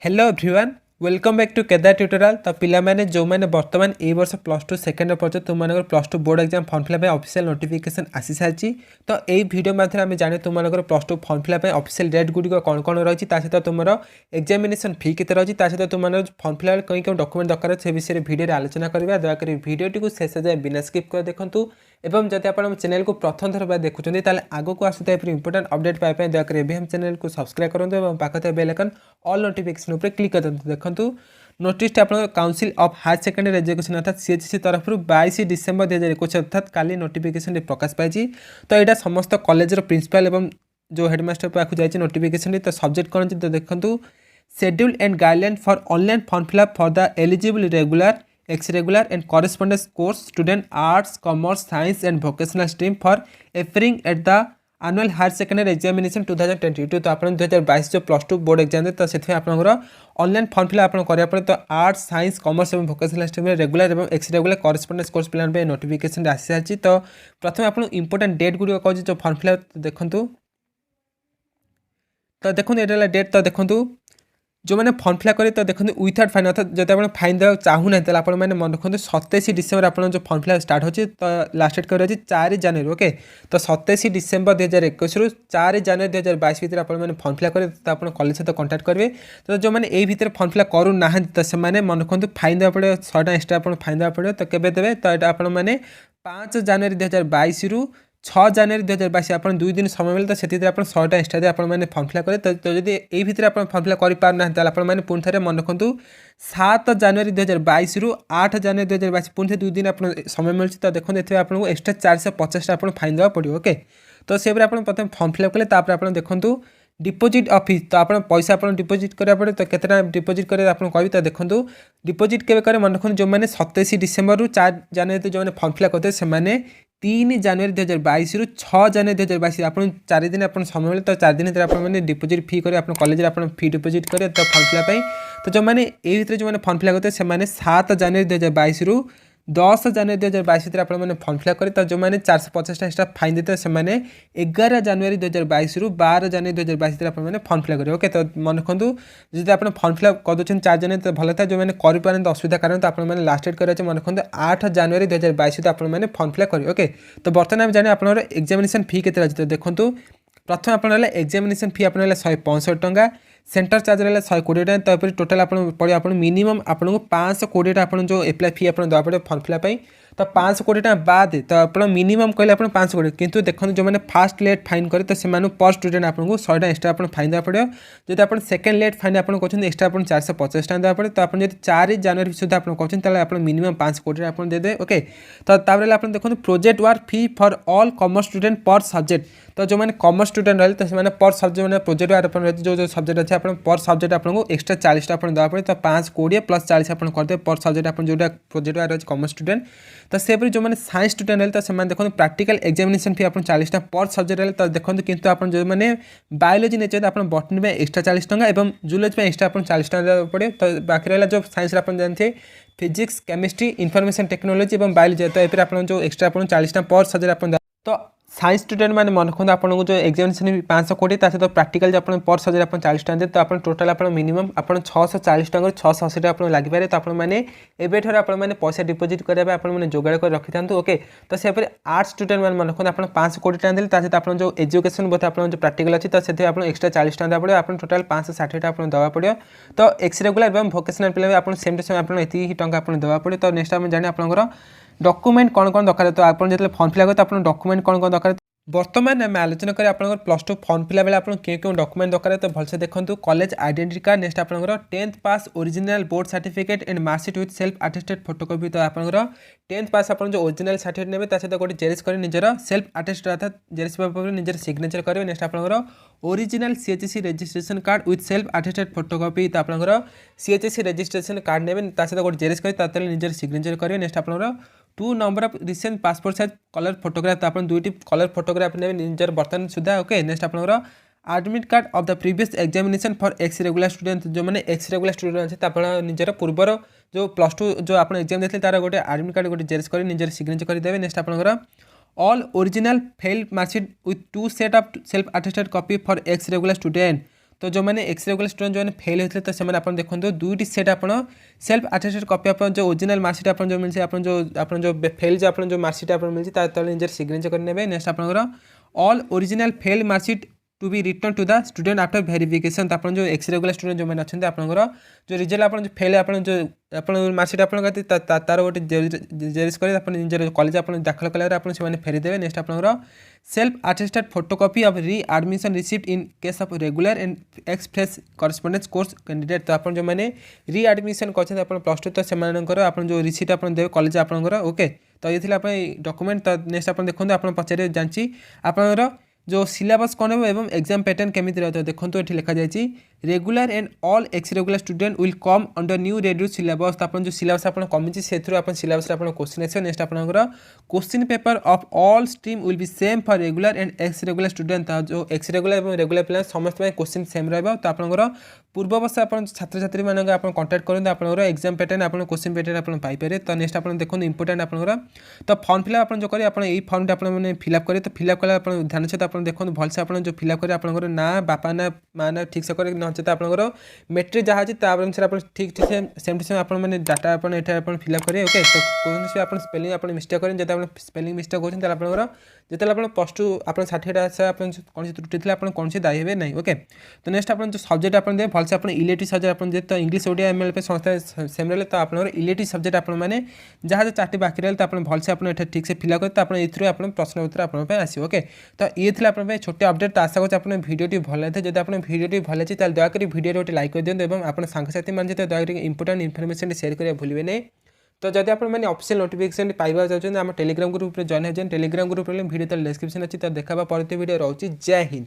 Hello everyone welcome back to Kedar tutorial. तो पिला माने जो माने वर्तमान ए वर्ष प्लस टू सेकेंड पर्यटन तुम मानकर plus two board exam form fill up official notification आसी सारी। तो यही वीडियो माध्यम आम जाने तुम मानकर plus two form fill up official date गुड़िक कौन कौन रही सहित तुम एग्जामिनेशन फी के रही सहित तुम फॉर्म फिलअप कहीं कौन डॉक्यूमेंट दरकार से विषय वीडियो आलोचना करवा। दयाकोरी वीडियो को शेष जाए बिना स्किप कर देखूँ एवं जब आप चैनल को प्रथम थर देखुं ताले आगो को आसुता इंपोर्टेंट अपडेट पाइप दयाकोरी हम चैनल को सब्सक्राइब करूँ और पाखे बेल आइकन ऑल नोटिफिकेशन उपर क्लिक कर देखूँ नोटिस आप council of higher secondary education अर्थात सीएचसी तरफ 22 डिसेम्बर 2021 अर्थात काली नोटिफिकेशन प्रकाश पाई। तो यहाँ समस्त कॉलेजर प्रिंसिपल एवं जो हेडमास्टर पाक जाए नोटिफिकेशन। तो सब्जेक्ट कौन तो देखूँ schedule and guideline for online form fill up for the eligible regular ex regular and correspondence course student arts commerce science and vocational stream for appearing at the annual higher secondary examination 2022। तो आप 2022 जो plus two board exam दे तो से आपंकर online form fill up करेंगे। तो arts science commerce और वोकेशनल स्ट्रीम रेगुलर और एक्स रेगुलर कॉरेस्पोंडेंस कोर्स पे नोटिफिकेशन आसी सारी। तो प्रथम आप इंपोर्टेंट डेट गुड़ी कहूँ जो फॉर्म फिलअप देखूँ। तो देखो ये डेट तो देखूँ जो मैंने फॉर्म फिलअप करें तो देखते विथआउट फाइन अर्थात जब आप फाइन देवा चाहूना तो आप मन रखते 27 डिसेम्बर आप जो फॉर्म फिलअप स्टार्ट होची। तो लास्ट डेट कर 4 जनवरी ओके। तो 27 डिसेम्बर 2021 रु 4 जनवरी 2022 भितर आप फॉर्म फिलअप करेंगे तो आप कॉलेज सहित कंटाक्ट करेंगे। तो जो मैंने यही भितर फॉर्म फिलअप करूना तो से मन रखते फाइन देवा पड़े 100 टका एक्सट्रा आप फाइन देवा पड़े। तो केबे देवे तो यहाँ आपने 5 जनवरी 2022 रु 6 जनवरी 2022 आप 2 दिन समय मिले। तो से आप 100 टका एक्सट्रा आप फॉर्म फिलअप करें। तो जब यही भितर आप फॉर्म फिलअप कर आपने पुणी थे मन रखु 7 जनवरी 2022 रु 8 जनवरी 2022 पुणी 2 दिन आप समय मिलूँ। तो देखो ये आपको एक्सट्रा 450 आप फाइन देवा पड़ो ओके। तो से प्रथम फॉर्म फिलअप कले आप देखूँ डिपोजिट ऑफिस। तो आप पैसा आप डिपोजिट करा पड़े। तो कितना डिपोजिट करें आप कह तो देखूँ डिपोजिट के करें मन रखुन जो मैंने 27 डिसेम्बर रु 4 जनवरी जो मैंने फॉर्म फिलअप करते से 3 जनवरी 2022 रु 6 जनवरी 2022 आप 4 दिन आप समय मिले। तो 4 दिन आप डिपोजिट फी करें आप कॉलेज आप फी डिपोजिट करें तो फॉर्म फिलअप। तो जो मैंने ये भितर जो फॉर्म फिलअप करते हैं 7 जनवरी 2022 रु 10 जनवरी 2022 भितर आपने फॉर्म फिलअप करें। तो जो मैंने 450 एक्सट्रा फाइन देते हैं 11 जनवरी 2022 रु 12 जनवरी 2022 भितर आपने फॉर्म फिलअप करेंगे ओके। तो मन रखु जब आप फॉर्म फिलअप कर दूसरे 4 जनवरी तो भल था जो मैंने करें असुविधा कारण तो आपने लास्ट डेट कर मन रखु 8 जनवरी 2022 आपने फॉर्म फिलअप करेंगे ओके। तो बर्तमान आम जाने आप एग्जामिनेशन फी के तो देखूँ प्रथम आप एग्जामिनेशन फी आपने 165 टका सेंटर चार्ज रहा 120 टका। तो टोटाल पड़े आप मिनिमम आपको 520 आप जो एप्लाय फी आप देवा पड़े फॉर्म फिलअप। तो 520 टका बाद तो आप मिनिमम कहले आप 520 किंतु देखो जो मैंने फास्ट लेट फाइन करे तो से पर स्टूडेंट आपको 100 टका एक्सट्रा आप फाइन देवा पड़े। जब आप सेकेंड लेट फाइन आप कहते एक्सट्रा आप 450 टका देवा पड़े। तो आप 4 जनवरी सुधा आप कहते आप मिनिमम 520 आप देदे ओके। तो आप देखो project work fee for all commerce student पर सब्जेक्ट। तो जो मैंने कॉमर्स स्टूडेंट रहे तो से पर सब्जेक्ट मैंने प्रोजेक्ट वर्क जो सब्जेक्ट अच्छे आप पर सब्जेक्ट आपको एक्सट्रा 40 टका देवा पड़े। तो 520 प्लस 40 आप करदे पर सब्जेक्ट आप जो प्रोजेक्ट वर्क अच्छे कॉमर्स स्टूडेंट। तो सेपरी जो मैंने साइंस स्टूडेंट रहे तो से देखो प्रैक्टिकल एग्जामिनेशन फी आप 40 टका पर सब्जेक्ट रहे। तो देखो किंतु आप जो मैंने बायोलॉजी नेचर आप बटनी में एक्सट्रा 40 टका और जूलॉजी में एक्सट्रा आप 40 टका देवा पड़े। तो बाकी रहा जो साइंस आप जानते फिजिक्स केमिस्ट्री इनफॉरमेशन टेक्नोलॉजी और बायोलॉजी। तो ये आप जो एक्सट्रा आप 40 टका पर सब्जेक्ट आप तो साइंस स्टूडेंट मैंने मन रखते आपको जो एग्जामिनेशन 520 सहित प्रैक्टिकल आप पर सब्जेक्ट आप 40 टका दे। तो आप टोटाल आप मिनिमम आप 640 टका 680 टका लगिपारे। तो आपने एवं आपने पैसा डिपोजिट करने आप जोगाड़ कर रखी था ओके। तो से आर्ट्स स्टूडेंट मैंने मन रखते आप 520 टका देते सहित आप जो एजुकेशन बोथ आप जो प्रैक्टिकल अच्छी तो से आप एक्सट्रा 40 टका देवा पड़े आप टोटाल 560 टका आप देवा पड़े। तो एक्स रेगुलर और भोकेशनल पे आप सेम टू सेम आप ये टका आप देवा पड़े। तो नेक्स्ट आम जाने आपंकर डॉक्यूमेंट कौन कौन दरकार। तो आप जो फॉर्म फिलअप करते आप डॉक्यूमेंट कौन कौन दरकार बर्तमान आम आलोचना करें आप प्लस टू फॉर्म फिलअप बेले आप क्यों डॉक्यूमेंट दरकार। तो भलसे देखो कॉलेज आइडेंटिटी कार्ड नेक्स्ट आपंकर 10th pass original board certificate and marksheet with self attested photocopy. तो आपंकर 10th पास आप जो ओरिजिनल सर्टिफिकेट ने सहित गोटे जेरेक्स कर निजर सेल्फ अटेस्टेड अर्थात जेरेक्स पेपर निजर सिग्नेचर करेंगे। नेक्स्ट आपंकर original CHC registration card with self attested photocopy. तो आपंकर सीएचसी रजिस्ट्रेशन कार्ड ने सहित गोटे जेरेक्स कर निजर सिग्नेचर करेंगे। नेक्स्ट आपंकर 2 number of recent passport size colour photograph. तो आप 2टी कलर फोटोग्राफ ने निजर बर्तमान सुधा ओके। नेक्स्ट आपंकर admit card of the previous examination for x regular student जो मैंने एक्स रेगुलर स्टूडेंट अच्छे तो निजर पूर्वर जो प्लस टू जो आप एग्जाम देते तार गोटे एडमिट कार्ड गोटे जेरेक्स कर निजर सिग्नेचर करदे। नेक्स्ट आपंकर all original fail marksheet with 2 set of self attested copy for x regular student. तो जो मैंने एक्स रेगुलर स्टूडेंट जो फेल होते तो से देखो दुईट सेट आप सेल्फ अटेस्टेड कॉपी आप जो ओरिजिनल मार्कशीट आप जो मिलছে आप जो फेल जो आप जो मार्कशीट आप मिलছে तले निजर सिग्नेचर करेंगे नेक्स्ट आपंकर all original fail marksheet to be return to the student after verification तो आप जो एक्स रेगुलर स्टूडेंट जो मैंने अच्छे आपंकर जो रिजल्ट आप फेल आप जो मार्कशीट आप तार गोटे जेरेक्स कर निजर कॉलेज आप दाखल कला से फेरीदेवे नेक्स्ट आपंकर सेल्फ अटेस्टेड फोटोकॉपी ऑफ री admission received in case of regular and x fresh correspondence course candidate तो आप जो मैंने री एडमिशन कर प्लस टू तो से आप जो रिसीट आप देवे कॉलेज आपंकर ओके तो ये आप डॉक्यूमेंट तो नेक्स्ट आप देखो आप पचारे जानची आपंकर जो सिलेबस कौन है एवं एग्जाम पैटर्न केमी रहता है देखो ये लिखा जाए regular and all x regular student will come under new reduce syllabus तो आप जो सिलेबस आप कमी से सिलेबस क्वेश्चन आस नेक्स्ट आपंकर question paper of all stream will be same for regular and x regular student जो एक्स रेगुलर और regular पे समस्त क्वेश्चन सेम रहा तो आपंकर पूर्व वर्ष आप छात्र छात्री मान कंटाक्ट करेंगे आपंकर एग्जाम पैटर्न आप क्वेश्चन पैटर्न आप पाइपर तो नेक्स्ट आप देखो इंपोर्टेंट आपंकर तो फॉर्म फिलअप जो करें आप फॉर्म मैंने फिलअप करें तो फिलअप कला ध्यान सहित आप देखो भलसे आप जो फिलअप करें आपंकर ना बापा ना माँ ना ठीक से करें नचेत आपंकर मेट्रिक जहाँ अच्छी अनुसार आप ठीक सेम टू सेम आप डाटा आप फिलअप करेंगे ओके तो कौन से आप स्पेलिंग आप मिस्टेक करें जब आप स्पेलिंग मिस्टेक होती है आपंकर जो आप प्लस टू आप षाठी कौन सी त्रुटि थी आप कौन से दायी हे नहीं ओके तो नेक्स्ट आप जो सब्जेक्ट आप देते भलसे आप इलेक्टिव सब्जेक्ट आप तो इंग्लिश ओडिया एमएल पे संस्था सेम रहे तो आप इलेक्टिव सब्जेक्ट आप जहाँ जो चार्टी बाकी रहे तो आप भलसे आप ठीक से फिलअप करें तो आप प्रश्न उत्तर आप आसो ओके तो ये थी आप छोटे अपडेट तो आशा कर भिडियोटी भल लगे जब आप भिडियोटी भल लगे तो दयाकोरी भिडियो गोटे लाइक कर दिखाँ और आप सांगसाथी मैंने जो दयाकोरी इंपोर्टेंट इनफर्मेशन शेयर करें भूलें नहीं तो जब आप ऑफिशियल नोटिफिकेशन पाइबा चाहते हैं आम टेलीग्राम ग्रुप जॉइन हो टेलीग्राम ग्रुप भिडियो तो डिस्क्रिप्शन अच्छी तो देखा परवर्ती भिडियो रोचे जय हिंद।